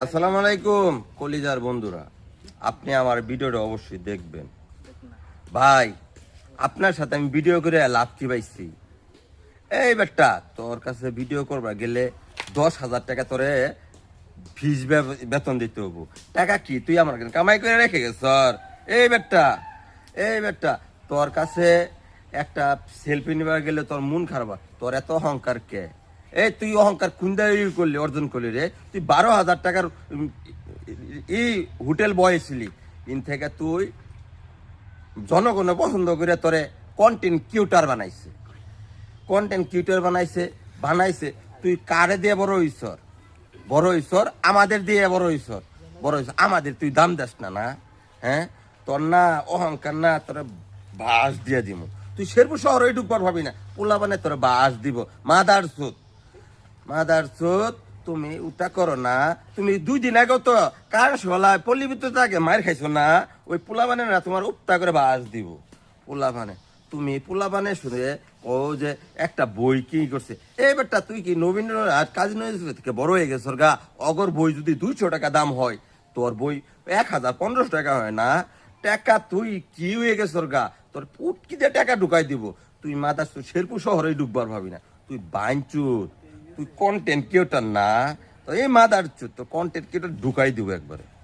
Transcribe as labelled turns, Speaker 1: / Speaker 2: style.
Speaker 1: আসসালামু আলাইকুম কলিজার বন্ধুরা, আপনি আমার ভিডিওটা অবশ্যই দেখবেন। ভাই, আপনার সাথে আমি ভিডিও করে লাভ কি পাইছি? এই বেটা, তোর কাছে ভিডিও করবা গেলে 10,000 টাকা তোরে ফিস বেতন দিতে হবো। টাকা কি তুই আমার কাছে কামাই করে রেখে গেছ? এই বেটা, তোর কাছে একটা সেলফি নিবার গেলে তোর মন খারাপ। তোর এত অহংকার কে? এই তুই অহংকার কুন্দা করলি, অর্জন করলি রে? তুই 12,000 টাকার এই হোটেল বয় ছিলি। ইন থেকে তুই জনগণ পছন্দ করে তোরে কন্টেন্ট কিউটার বানাইছে। বানাইছে তুই কারে দিয়ে বড় ঈশ্বর আমাদের দিয়ে বড় ঈশ্বর আমাদের তুই দাম দেস না না? হ্যাঁ, তোর না অহংকার না, তোর বাস দিয়ে দিব। তুই শেরপুর শহরে ঢুকবার ভাবি না, পোলা বানে তোর বাস দিব। মাদার সুত, তুমি উটা করো না। তুমি 2 দিন আগেও তো কারশোলায় পল্লী বিদ্যুৎ আগে মায়ের খাইছো না? ওই পোলা বানে না তোমার উপটা করে বাস দিব। পোলা বানে তুমি পোলা বানে শুনে ও যে একটা বই কি করছে। এই বেটা, তুই কি নবীন্দ্রনাথ কাজী নজরুল থেকে বড় হয়ে গেছ গা? অগর বই যদি 200 টাকা দাম হয়, তোর বই 1,000-1,500 টাকা হয় না? টাকা তুই কি হয়ে গেছ গা? তোর পুটকি দিয়ে টাকা ঢুকাই দিব। তুই মাদার শেরপুর শহরে ঢুকবার ভাবি না। তুই বাইঞ্চুত, তুই কন্টেন্ট ক্রিয়েটর না? তো এই মাদার চুত তো কন্টেন্ট ক্রিয়েটর ঢুকাই দিব একবারে।